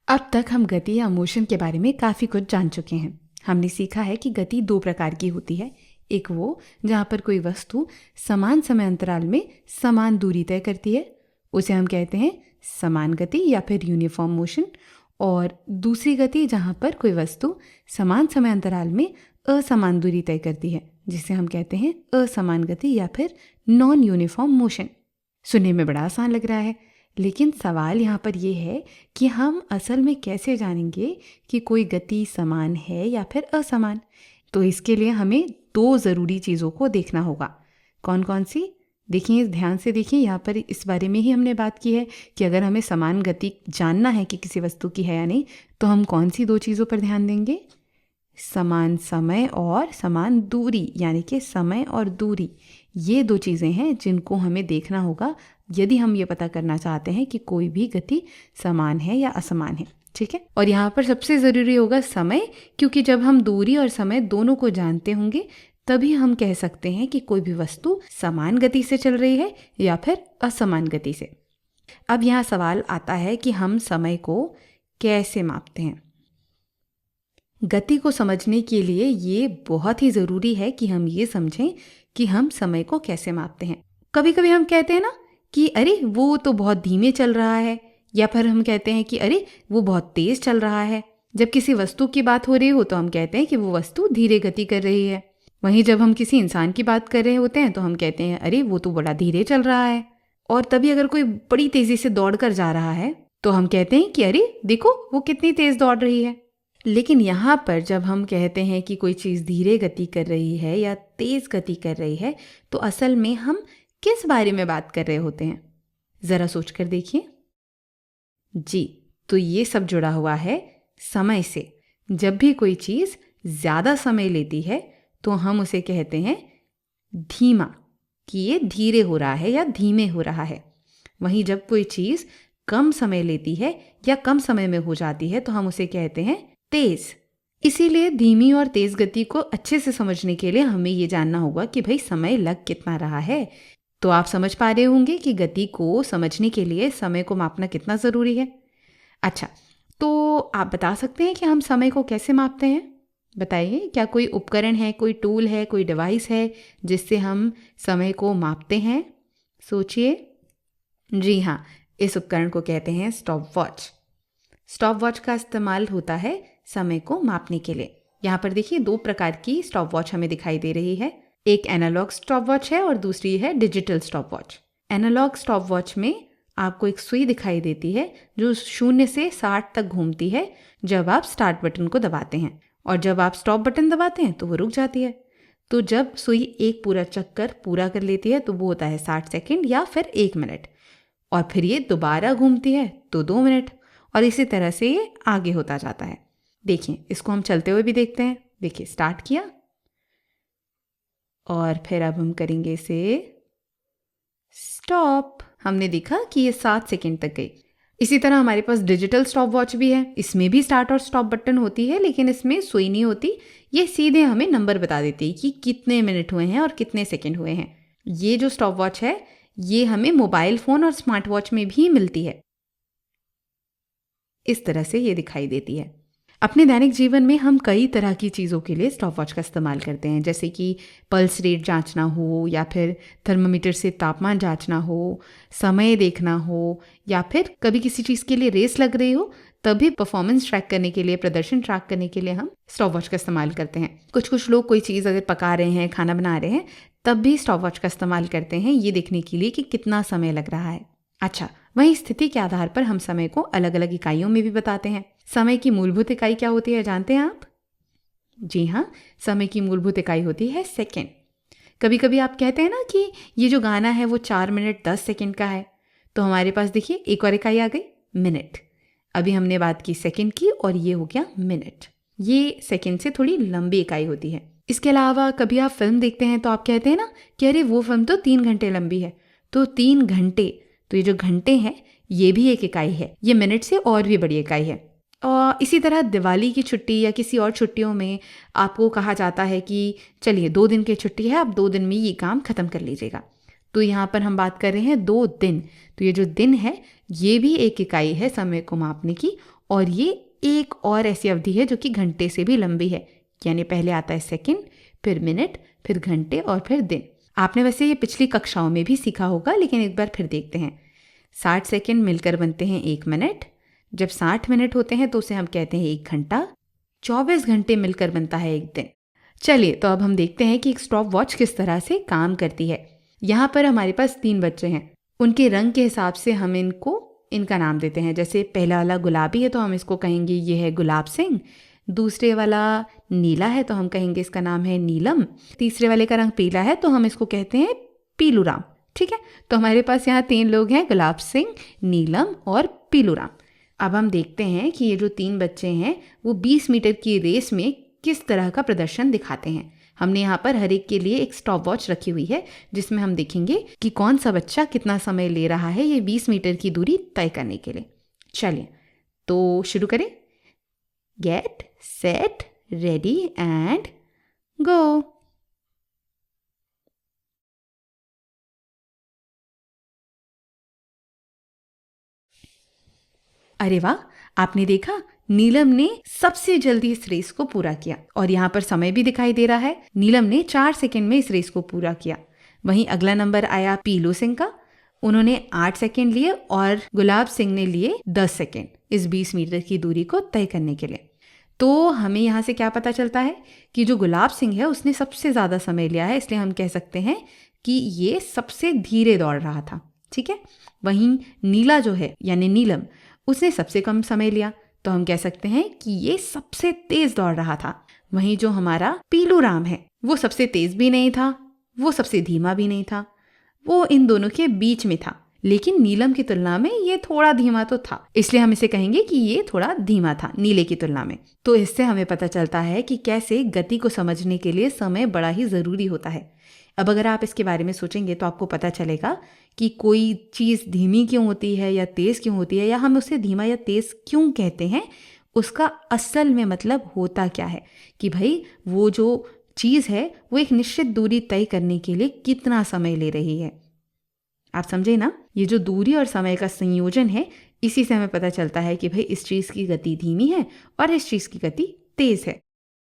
अब तक हम गति या मोशन के बारे में काफ़ी कुछ जान चुके हैं। हमने सीखा है कि गति दो प्रकार की होती है। एक वो जहाँ पर कोई वस्तु समान समय अंतराल में समान दूरी तय करती है, उसे हम कहते हैं समान गति या फिर यूनिफॉर्म मोशन। और दूसरी गति जहाँ पर कोई वस्तु समान समय अंतराल में असमान दूरी तय करती है, जिसे हम कहते हैं असमान गति या फिर नॉन यूनिफॉर्म मोशन। सुनने में बड़ा आसान लग रहा है, लेकिन सवाल यहाँ पर यह है कि हम असल में कैसे जानेंगे कि कोई गति समान है या फिर असमान। तो इसके लिए हमें दो ज़रूरी चीज़ों को देखना होगा। कौन कौन सी? देखिए, ध्यान से देखिए, यहाँ पर इस बारे में ही हमने बात की है कि अगर हमें समान गति जानना है कि किसी वस्तु की है या नहीं, तो हम कौन सी दो चीज़ों पर ध्यान देंगे? समान समय और समान दूरी, यानी कि समय और दूरी, ये दो चीज़ें हैं जिनको हमें देखना होगा यदि हम ये पता करना चाहते हैं कि कोई भी गति समान है या असमान है। ठीक है, और यहाँ पर सबसे ज़रूरी होगा समय, क्योंकि जब हम दूरी और समय दोनों को जानते होंगे तभी हम कह सकते हैं कि कोई भी वस्तु समान गति से चल रही है या फिर असमान गति से। अब यहाँ सवाल आता है कि हम समय को कैसे मापते हैं। गति को समझने के लिए ये बहुत ही ज़रूरी है कि हम ये समझें कि हम समय को कैसे मापते हैं। कभी कभी हम कहते हैं ना कि अरे वो तो बहुत धीमे चल रहा है, या फिर हम कहते हैं कि अरे वो बहुत तेज़ चल रहा है। जब किसी वस्तु की बात हो रही हो तो हम कहते हैं कि वो वस्तु धीरे गति कर रही है। वहीं जब हम किसी इंसान की बात कर रहे होते हैं तो हम कहते हैं अरे वो तो बड़ा धीरे चल रहा है। और तभी अगर कोई बड़ी तेज़ी से दौड़ कर जा रहा है तो हम कहते हैं कि अरे देखो वो कितनी तेज़ दौड़ रही है। लेकिन यहाँ पर जब हम कहते हैं कि कोई चीज़ धीरे गति कर रही है या तेज़ गति कर रही है, तो असल में हम किस बारे में बात कर रहे होते हैं? ज़रा सोच कर देखिए। जी, तो ये सब जुड़ा हुआ है समय से। जब भी कोई चीज़ ज़्यादा समय लेती है तो हम उसे कहते हैं धीमा, कि ये धीरे हो रहा है या धीमे हो रहा है। वहीं जब कोई चीज़ कम समय लेती है या कम समय में हो जाती है तो हम उसे कहते हैं तेज़। इसीलिए धीमी और तेज़ गति को अच्छे से समझने के लिए हमें ये जानना होगा कि भाई समय लग कितना रहा है। तो आप समझ पा रहे होंगे कि गति को समझने के लिए समय को मापना कितना ज़रूरी है। अच्छा, तो आप बता सकते हैं कि हम समय को कैसे मापते हैं? बताइए, क्या कोई उपकरण है, कोई टूल है, कोई डिवाइस है जिससे हम समय को मापते हैं? सोचिए। जी हाँ, इस उपकरण को कहते हैं स्टॉप वॉच। स्टॉप वॉच का इस्तेमाल होता है समय को मापने के लिए। यहाँ पर देखिए, दो प्रकार की स्टॉप वॉच हमें दिखाई दे रही है। एक एनालॉग स्टॉप वॉच है और दूसरी है digital stopwatch. Analogue stopwatch में आपको एक सुई दिखाई देती है जो 0 से 60 तक घूमती है जब आप स्टार्ट बटन को दबाते हैं, और जब आप स्टॉप बटन दबाते हैं तो वो रुक जाती है। तो जब सुई एक पूरा चक्कर पूरा कर लेती है तो वो होता है 60 सेकेंड या फिर 1 मिनट, और फिर ये दोबारा घूमती है तो 2 मिनट, और इसी तरह से ये आगे होता जाता है। देखिए, इसको हम चलते हुए भी देखते हैं। देखिए, स्टार्ट किया और फिर अब हम करेंगे इसे स्टॉप। हमने देखा कि ये 7 सेकेंड तक गई। इसी तरह हमारे पास डिजिटल स्टॉप वॉच भी है। इसमें भी स्टार्ट और स्टॉप बटन होती है, लेकिन इसमें सुई नहीं होती। ये सीधे हमें नंबर बता देती है कि कितने मिनट हुए हैं और कितने सेकेंड हुए हैं। ये जो स्टॉप वॉच है ये हमें मोबाइल फ़ोन और स्मार्ट वॉच में भी मिलती है। इस तरह से ये दिखाई देती है। अपने दैनिक जीवन में हम कई तरह की चीज़ों के लिए स्टॉप वॉच का इस्तेमाल करते हैं, जैसे कि पल्स रेट जांचना हो, या फिर थर्मामीटर से तापमान जांचना हो, समय देखना हो, या फिर कभी किसी चीज़ के लिए रेस लग रही हो तभी परफॉर्मेंस ट्रैक करने के लिए, प्रदर्शन ट्रैक करने के लिए हम स्टॉप वॉच का इस्तेमाल करते हैं। कुछ लोग कोई चीज़ अगर पका रहे हैं, खाना बना रहे हैं, तब भी स्टॉप वॉच का इस्तेमाल करते हैं, ये देखने के लिए कि कितना समय लग रहा है। अच्छा, वहीं स्थिति के आधार पर हम समय को अलग अलग इकाइयों में भी बताते हैं। समय की मूलभूत इकाई क्या होती है, जानते हैं आप? जी हाँ, समय की मूलभूत इकाई होती है सेकेंड। कभी कभी आप कहते हैं ना कि ये जो गाना है वो 4 मिनट 10 सेकेंड का है, तो हमारे पास देखिए एक और इकाई आ गई, मिनट। अभी हमने बात की सेकेंड की और ये हो गया मिनट। ये सेकेंड से थोड़ी लंबी इकाई होती है। इसके अलावा कभी आप फिल्म देखते हैं तो आप कहते हैं ना कि अरे वो फिल्म तो 3 घंटे लंबी है, तो 3 घंटे, तो ये जो घंटे हैं ये भी एक इकाई है। ये मिनट से और भी बड़ी इकाई है। और इसी तरह दिवाली की छुट्टी या किसी और छुट्टियों में आपको कहा जाता है कि चलिए 2 दिन की छुट्टी है, आप 2 दिन में ये काम ख़त्म कर लीजिएगा, तो यहाँ पर हम बात कर रहे हैं 2 दिन। तो ये जो दिन है ये भी एक इकाई है समय को मापने की, और ये एक और ऐसी अवधि है जो कि घंटे से भी लंबी है। यानी पहले आता है सेकंड, फिर मिनट, फिर घंटे और फिर दिन। आपने वैसे ये पिछली कक्षाओं में भी सीखा होगा, लेकिन एक बार फिर देखते हैं। 60 सेकंड मिलकर बनते हैं 1 मिनट। जब 60 मिनट होते हैं तो उसे हम कहते हैं 1 घंटा। 24 घंटे मिलकर बनता है 1 दिन। चलिए तो अब हम देखते हैं कि एक स्टॉप वॉच किस तरह से काम करती है। यहाँ पर हमारे पास 3 बच्चे हैं। उनके रंग के हिसाब से हम इनका नाम देते हैं। जैसे पहला वाला गुलाबी है तो हम इसको कहेंगे ये है गुलाब सिंह। दूसरे वाला नीला है तो हम कहेंगे इसका नाम है नीलम। तीसरे वाले का रंग पीला है तो हम इसको कहते हैं पीलूराम। ठीक है, तो हमारे पास यहाँ 3 लोग हैं, गुलाब सिंह, नीलम और पीलूराम। अब हम देखते हैं कि ये जो 3 बच्चे हैं वो 20 मीटर की रेस में किस तरह का प्रदर्शन दिखाते हैं। हमने यहाँ पर हर एक के लिए एक स्टॉप वॉच रखी हुई है जिसमें हम देखेंगे कि कौन सा बच्चा कितना समय ले रहा है ये 20 मीटर की दूरी तय करने के लिए। चलिए तो शुरू करें। Get set ready and go. अरे वाह, आपने देखा नीलम ने सबसे जल्दी इस रेस को पूरा किया, और यहाँ पर समय भी दिखाई दे रहा है। नीलम ने 4 सेकंड में इस रेस को पूरा किया। वहीं अगला नंबर आया पीलू सिंह का, उन्होंने 8 सेकंड लिए, और गुलाब सिंह ने लिए 10 सेकंड इस 20 मीटर की दूरी को तय करने के लिए। तो हमें यहाँ से क्या पता चलता है कि जो गुलाब सिंह है उसने सबसे ज़्यादा समय लिया है, इसलिए हम कह सकते हैं कि ये सबसे धीरे दौड़ रहा था। ठीक है, वहीं नीला जो है यानी नीलम, उसने सबसे कम समय लिया, तो हम कह सकते हैं कि ये सबसे तेज दौड़ रहा था। वहीं जो हमारा पीलूराम है वो सबसे तेज भी नहीं था, वो सबसे धीमा भी नहीं था, वो इन दोनों के बीच में था। लेकिन नीलम की तुलना में ये थोड़ा धीमा तो था, इसलिए हम इसे कहेंगे कि ये थोड़ा धीमा था नीले की तुलना में। तो इससे हमें पता चलता है कि कैसे गति को समझने के लिए समय बड़ा ही ज़रूरी होता है। अब अगर आप इसके बारे में सोचेंगे तो आपको पता चलेगा कि कोई चीज़ धीमी क्यों होती है या तेज़ क्यों होती है, या हम उसे धीमा या तेज़ क्यों कहते हैं, उसका असल में मतलब होता क्या है कि भाई वो जो चीज़ है वो एक निश्चित दूरी तय करने के लिए कितना समय ले रही है। आप समझे ना, ये जो दूरी और समय का संयोजन है, इसी से हमें पता चलता है कि भाई इस चीज़ की गति धीमी है और इस चीज़ की गति तेज़ है।